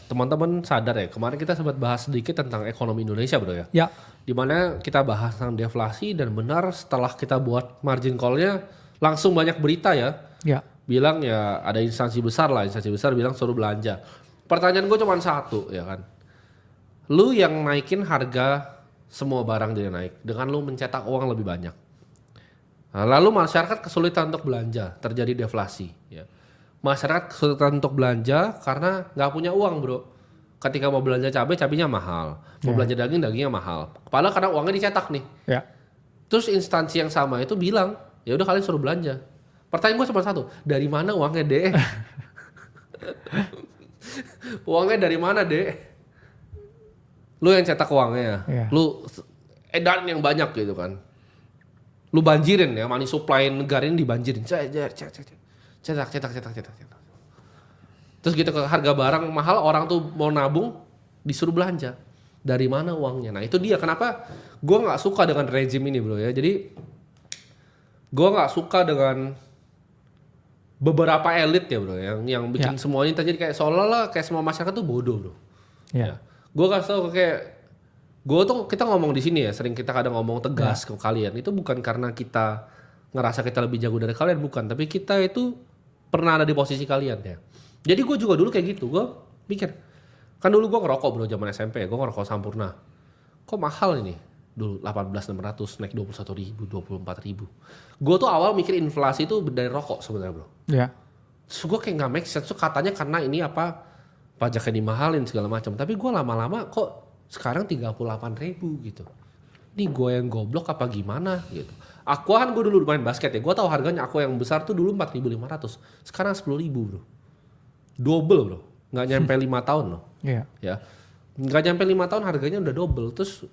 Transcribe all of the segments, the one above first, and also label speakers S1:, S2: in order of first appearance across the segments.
S1: teman-teman sadar ya, kemarin kita sempat bahas sedikit tentang ekonomi Indonesia bro ya.
S2: Ya.
S1: Dimana kita bahas tentang deflasi dan benar setelah kita buat margin call-nya langsung banyak berita ya.
S2: Ya.
S1: Bilang ya ada instansi besar bilang suruh belanja. Pertanyaan gue cuma satu ya kan. Lu yang naikin harga semua barang dia naik dengan lu mencetak uang lebih banyak. Nah, lalu masyarakat kesulitan untuk belanja, terjadi deflasi ya. Masyarakat kesulitan untuk belanja karena nggak punya uang bro. Ketika mau belanja cabenya mahal, mau belanja dagingnya mahal. Padahal karena uangnya dicetak nih.
S2: Ya.
S1: Terus instansi yang sama itu bilang, ya udah kalian suruh belanja. Pertanyaan gue cuma satu, dari mana uangnya deh? Uangnya dari mana deh? Lu yang cetak uangnya, lu edarin yang banyak gitu kan. Lu banjirin ya, money supply negara ini dibanjirin. Cetak. Terus gitu ke harga barang mahal, orang tuh mau nabung, disuruh belanja. Dari mana uangnya? Nah itu dia kenapa gue nggak suka dengan rezim ini bro ya. Jadi gue nggak suka dengan beberapa elit ya bro, yang bikin semuanya terjadi kayak seolah-olah kayak semua masyarakat tuh bodoh bro. Ya. Gue kasih tau kayak kita ngomong di sini ya, sering kita kadang ngomong tegas ke kalian. Itu bukan karena kita ngerasa kita lebih jago dari kalian, bukan. Tapi kita itu pernah ada di posisi kalian ya. Jadi gue juga dulu kayak gitu, gue pikir. Kan dulu gue ngerokok bro, zaman SMP, gue ngerokok Sampurna. Kok mahal ini? Dulu 18.600 naik 21.000, 24.000. Gue tuh awal mikir inflasi itu dari rokok sebenarnya bro.
S2: Iya.
S1: Terus gue kayak gak make sense, katanya karena ini apa, pajaknya dimahalin segala macam. Tapi gue lama-lama kok sekarang 38.000 gitu. Ini gue yang goblok apa gimana gitu. Aqua kan gue dulu main basket ya, gue tahu harganya Aqua yang besar tuh dulu 4.500, sekarang 10.000 bro. Double bro, nggak nyampe 5 tahun loh.
S2: Iya.
S1: Ya, nggak nyampe 5 tahun harganya udah double. Terus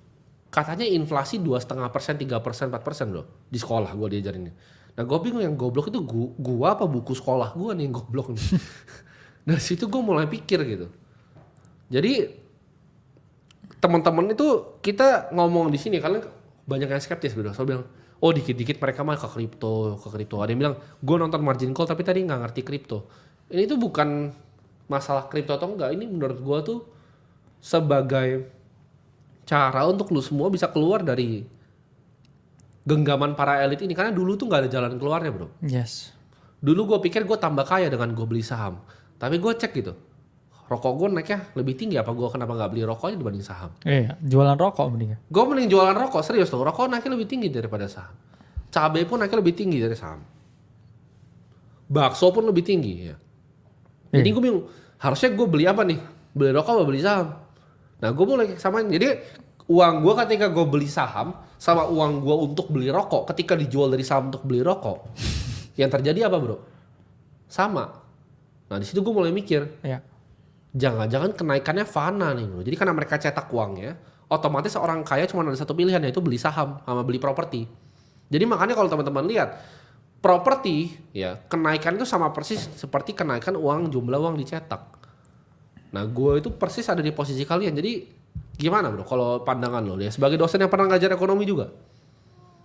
S1: katanya inflasi 2,5%, 3%, 4% bro di sekolah gue diajarinnya. Nah gue bingung yang goblok itu gue apa buku sekolah gue nih yang goblok nih. Dari situ gue mulai pikir gitu. Jadi teman-teman itu kita ngomong di sini kalian banyak yang skeptis bro. So bilang, oh dikit-dikit mereka mah ke kripto. Ada yang bilang, gue nonton margin call tapi tadi nggak ngerti kripto. Ini tuh bukan masalah kripto atau enggak. Ini menurut gue tuh sebagai cara untuk lu semua bisa keluar dari genggaman para elit ini. Karena dulu tuh nggak ada jalan keluarnya bro.
S2: Yes.
S1: Dulu gue pikir gue tambah kaya dengan gue beli saham. Tapi gue cek gitu. Rokok gue naiknya lebih tinggi, apa gue kenapa gak beli rokoknya dibanding saham?
S2: Iya, jualan rokok mending.
S1: Gue mending jualan rokok, serius loh. Rokok naiknya lebih tinggi daripada saham. Cabai pun naiknya lebih tinggi dari saham. Bakso pun lebih tinggi ya. Jadi gue bingung, harusnya gue beli apa nih? Beli rokok atau beli saham? Nah gue mulai samain. Jadi uang gue ketika gue beli saham sama uang gue untuk beli rokok, ketika dijual dari saham untuk beli rokok, yang terjadi apa bro? Sama. Nah di situ gue mulai mikir.
S2: Iya.
S1: Jangan-jangan kenaikannya fana nih bro. Jadi karena mereka cetak uangnya, otomatis orang kaya cuma ada satu pilihan, yaitu beli saham sama beli properti. Jadi makanya kalau teman-teman lihat, properti ya kenaikan itu sama persis seperti kenaikan jumlah uang dicetak. Nah gue itu persis ada di posisi kalian. Jadi gimana bro kalau pandangan lo ya sebagai dosen yang pernah ngajar ekonomi juga?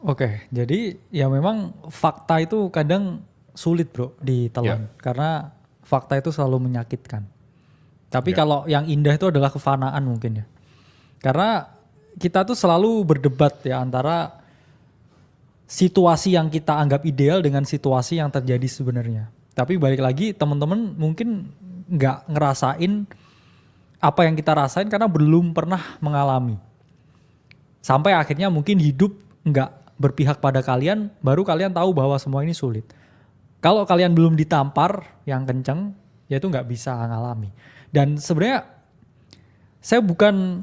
S2: Oke, jadi ya memang fakta itu kadang sulit bro ditelan. Karena fakta itu selalu menyakitkan. Tapi kalau yang indah itu adalah kefanaan mungkin ya. Karena kita tuh selalu berdebat ya antara situasi yang kita anggap ideal dengan situasi yang terjadi sebenarnya. Tapi balik lagi teman-teman mungkin nggak ngerasain apa yang kita rasain karena belum pernah mengalami. Sampai akhirnya mungkin hidup nggak berpihak pada kalian, baru kalian tahu bahwa semua ini sulit. Kalau kalian belum ditampar yang kenceng, ya itu nggak bisa ngalami. Dan sebenarnya saya bukan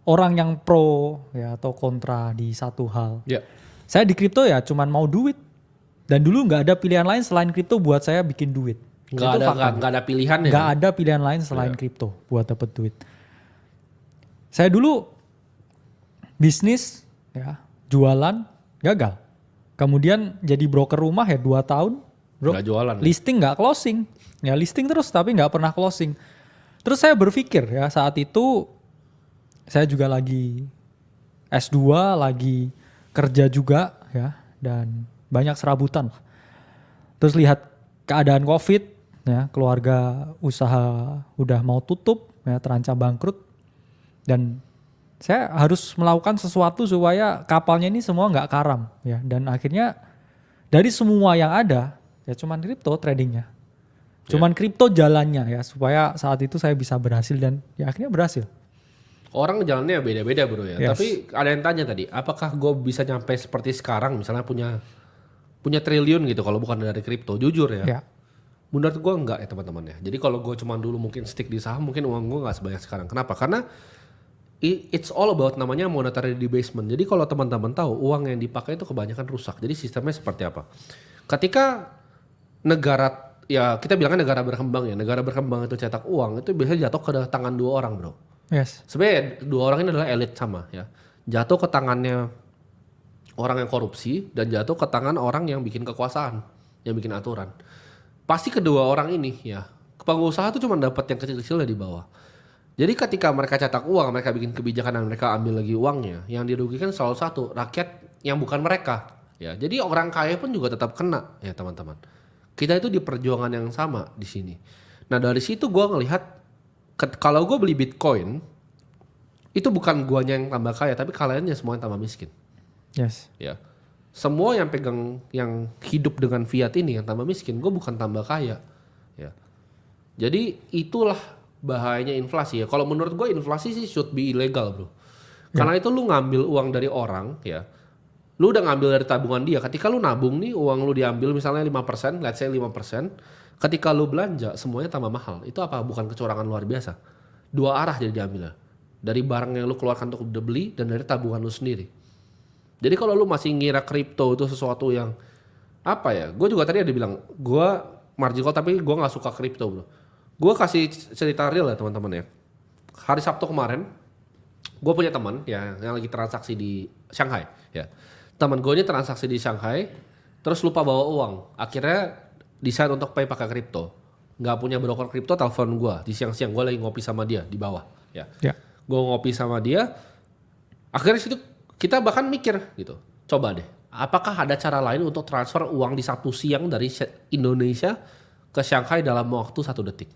S2: orang yang pro ya atau kontra di satu hal. Yeah. Saya di kripto ya cuman mau duit. Dan dulu nggak ada pilihan lain selain kripto buat saya bikin duit.
S1: Nggak ada pilihan ya?
S2: Nggak ada pilihan lain selain kripto buat dapat duit. Saya dulu bisnis ya jualan gagal. Kemudian jadi broker rumah ya 2 tahun.
S1: Nggak jualan.
S2: Listing nggak closing. Ya listing terus tapi nggak pernah closing. Terus saya berpikir ya saat itu saya juga lagi S2, lagi kerja juga ya dan banyak serabutan lah. Terus lihat keadaan COVID ya, keluarga usaha udah mau tutup, ya, terancam bangkrut, dan saya harus melakukan sesuatu supaya kapalnya ini semua nggak karam, ya. Dan akhirnya dari semua yang ada, ya cuman kripto tradingnya, cuman kripto jalannya, ya, supaya saat itu saya bisa berhasil dan ya akhirnya berhasil.
S1: Orang jalannya beda-beda bro ya.
S2: Yes.
S1: Tapi ada yang tanya tadi, apakah gue bisa nyampe seperti sekarang misalnya punya triliun gitu kalau bukan dari kripto? Jujur ya.
S2: Ya,
S1: Menurut gue enggak ya teman-teman ya. Jadi kalau gue cuma dulu mungkin stick di saham, mungkin uang gue nggak sebanyak sekarang. Kenapa? Karena it's all about namanya monetary debasement. Jadi kalau teman-teman tahu uang yang dipakai itu kebanyakan rusak. Jadi sistemnya seperti apa? Ketika negara, ya kita bilangnya negara berkembang ya. Negara berkembang itu cetak uang itu biasanya jatuh ke tangan dua orang bro.
S2: yes,
S1: Sebenarnya dua orang ini adalah elit sama ya. Jatuh ke tangannya orang yang korupsi dan jatuh ke tangan orang yang bikin kekuasaan, yang bikin aturan. Pasti kedua orang ini ya, pengusaha tuh cuma dapat yang kecil-kecil dari bawah. Jadi ketika mereka cetak uang, mereka bikin kebijakan dan mereka ambil lagi uangnya, yang dirugikan selalu satu, rakyat yang bukan mereka. Ya, jadi orang kaya pun juga tetap kena ya teman-teman. Kita itu di perjuangan yang sama di sini. Nah dari situ gue ngelihat kalau gue beli Bitcoin, itu bukan guanya yang tambah kaya, tapi kaliannya semua yang tambah miskin.
S2: yes,
S1: Ya, semua yang pegang, yang hidup dengan fiat ini yang tambah miskin, gue bukan tambah kaya. Ya, jadi itulah bahayanya inflasi ya. Kalau menurut gue inflasi sih should be illegal bro. Karena itu lu ngambil uang dari orang ya. Lu udah ngambil dari tabungan dia. Ketika lu nabung nih uang lu diambil misalnya 5%, let's say 5%. Ketika lu belanja semuanya tambah mahal. Itu apa? Bukan kecurangan luar biasa. Dua arah jadi diambilnya. Dari barang yang lu keluarkan untuk beli dan dari tabungan lu sendiri. Jadi kalau lu masih ngira kripto itu sesuatu yang apa ya? Gue juga tadi ada bilang, gue margin call tapi gue nggak suka kripto bro. Gue kasih cerita real ya teman-teman ya. Hari Sabtu kemarin, gue punya teman ya yang lagi transaksi di Shanghai ya. Teman gue ini transaksi di Shanghai, terus lupa bawa uang. Akhirnya decide untuk pay pakai kripto. Nggak punya broker kripto, telepon gue di siang-siang. Gue lagi ngopi sama dia di bawah ya.
S2: ya,
S1: Gue ngopi sama dia. Akhirnya situ kita bahkan mikir gitu. Coba deh, apakah ada cara lain untuk transfer uang di Sabtu siang dari Indonesia ke Shanghai dalam waktu 1 detik?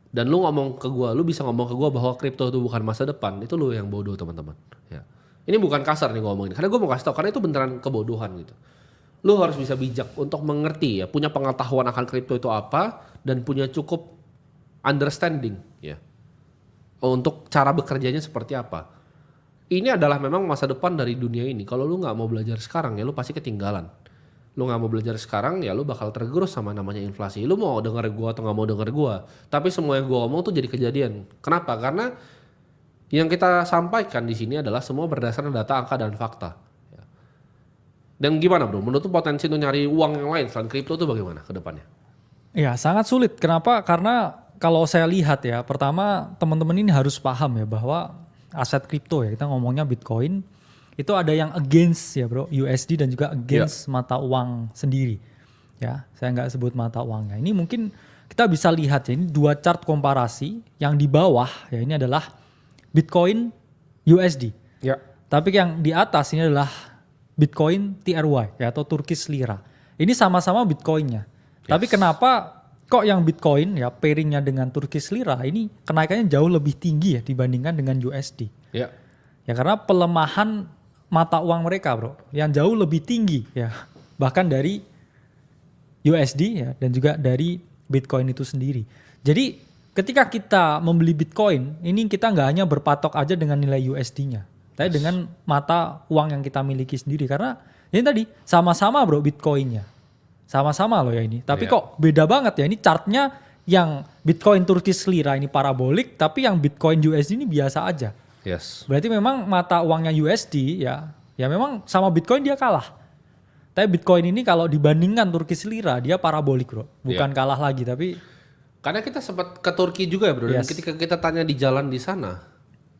S1: Dan lu ngomong ke gue, lu bisa ngomong ke gue bahwa kripto itu bukan masa depan. Itu lu yang bodoh teman-teman. Ya. Ini bukan kasar nih gue ngomongin. Karena gue mau kasih tau, karena itu beneran kebodohan gitu. Lu harus bisa bijak untuk mengerti ya, punya pengetahuan akan kripto itu apa dan punya cukup understanding ya. Untuk cara bekerjanya seperti apa. Ini adalah memang masa depan dari dunia ini. Kalau lu nggak mau belajar sekarang ya lu pasti ketinggalan. Lu nggak mau belajar sekarang ya lu bakal tergerus sama namanya inflasi. Lu mau denger gua atau nggak mau denger gua, tapi semua yang gua ngomong tuh jadi kejadian. Kenapa? Karena yang kita sampaikan di sini adalah semua berdasarkan data, angka dan fakta. Dan gimana bro? Menurut lu potensi untuk nyari uang yang lain selain kripto itu bagaimana ke depannya?
S2: ya, sangat sulit. Kenapa? Karena kalau saya lihat ya, pertama teman-teman ini harus paham ya bahwa aset kripto ya, kita ngomongnya Bitcoin, itu ada yang against ya bro, USD dan juga against mata uang sendiri. Ya, saya nggak sebut mata uangnya. Ini mungkin kita bisa lihat ya, ini dua chart komparasi. Yang di bawah ya ini adalah Bitcoin USD.
S1: Ya.
S2: Tapi yang di atas ini adalah Bitcoin TRY ya, atau Turkish Lira. Ini sama-sama Bitcoinnya. Tapi kenapa kok yang Bitcoin ya pairingnya dengan Turkish Lira ini kenaikannya jauh lebih tinggi ya dibandingkan dengan USD?
S1: Ya.
S2: Ya karena pelemahan mata uang mereka bro yang jauh lebih tinggi ya, bahkan dari USD ya dan juga dari Bitcoin itu sendiri. Jadi ketika kita membeli Bitcoin ini kita nggak hanya berpatok aja dengan nilai USD-nya, tapi dengan mata uang yang kita miliki sendiri. Karena ini tadi sama-sama bro Bitcoin-nya, sama-sama loh ya ini. Tapi kok beda banget ya, ini chartnya yang Bitcoin Turkish Lira ini parabolik, tapi yang Bitcoin USD ini biasa aja.
S1: Yes.
S2: Berarti memang mata uangnya USD ya memang sama Bitcoin dia kalah. Tapi Bitcoin ini kalau dibandingkan Turkish Lira dia parabolik bro, bukan kalah lagi tapi.
S1: Karena kita sempat ke Turki juga ya bro, dan ketika kita tanya di jalan di sana,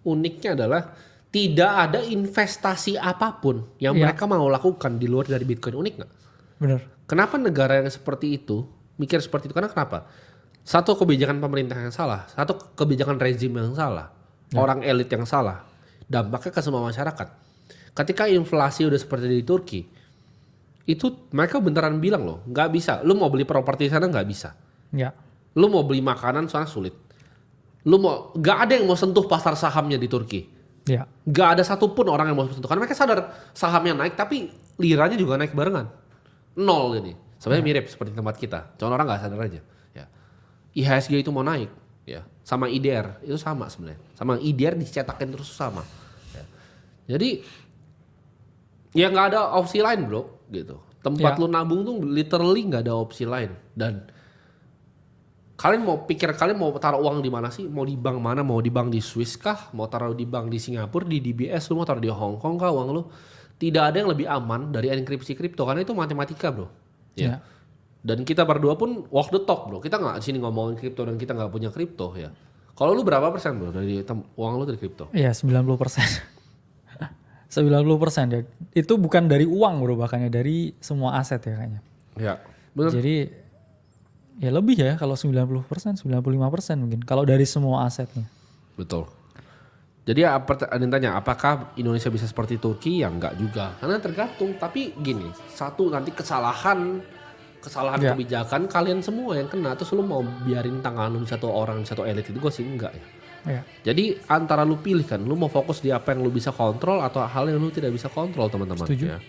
S1: uniknya adalah tidak ada investasi apapun yang mereka mau lakukan di luar dari Bitcoin. Unik nggak?
S2: Bener.
S1: Kenapa negara yang seperti itu mikir seperti itu? Karena kenapa? Satu, kebijakan pemerintah yang salah, satu kebijakan rezim yang salah, orang elit yang salah, dampaknya ke semua masyarakat. Ketika inflasi udah seperti di Turki, itu mereka beneran bilang loh, nggak bisa. Lu mau beli properti di sana nggak bisa.
S2: Ya.
S1: Lu mau beli makanan sana sulit. Nggak ada yang mau sentuh pasar sahamnya di Turki.
S2: Ya.
S1: Nggak ada satupun orang yang mau sentuh. Karena mereka sadar sahamnya naik, tapi liranya juga naik barengan. Nol jadi. Sebenarnya mirip seperti tempat kita. Cuma orang nggak sadar aja. Ya. IHSG itu mau naik, ya. Sama IDR itu sama sebenarnya. Sama IDR dicetakin terus sama. Ya. Jadi ya nggak ada opsi lain bro, gitu. Tempat lu nabung tuh literally nggak ada opsi lain. Dan kalian mau taruh uang di mana sih? Mau di bank mana? Mau di bank di Swiss kah? Mau taruh di bank di Singapura, di DBS? Lu mau taruh di Hong Kong kah uang lu? Tidak ada yang lebih aman dari enkripsi kripto karena itu matematika bro. Ya. Dan kita berdua pun walk the talk bro. Kita nggak di sini ngomongin kripto dan kita nggak punya kripto ya. Kalau lu berapa persen bro dari uang lu dari kripto?
S2: Iya 90%. 90% ya. Itu bukan dari uang bro, bahkannya dari semua aset ya kayaknya.
S1: Ya, benar.
S2: Jadi ya lebih ya kalau 90%, 95% mungkin. Kalau dari semua asetnya.
S1: Betul. Jadi ada yang tanya, apakah Indonesia bisa seperti Turki? Ya enggak juga. Karena tergantung. Tapi gini, satu nanti kesalahan kebijakan kalian semua yang kena. Terus lu mau biarin tangan lu satu orang, satu elit itu gue sih enggak ya.
S2: Ya.
S1: Jadi antara lu pilih kan, lu mau fokus di apa yang lu bisa kontrol atau hal yang lu tidak bisa kontrol teman-teman.
S2: Setuju.
S1: Ya.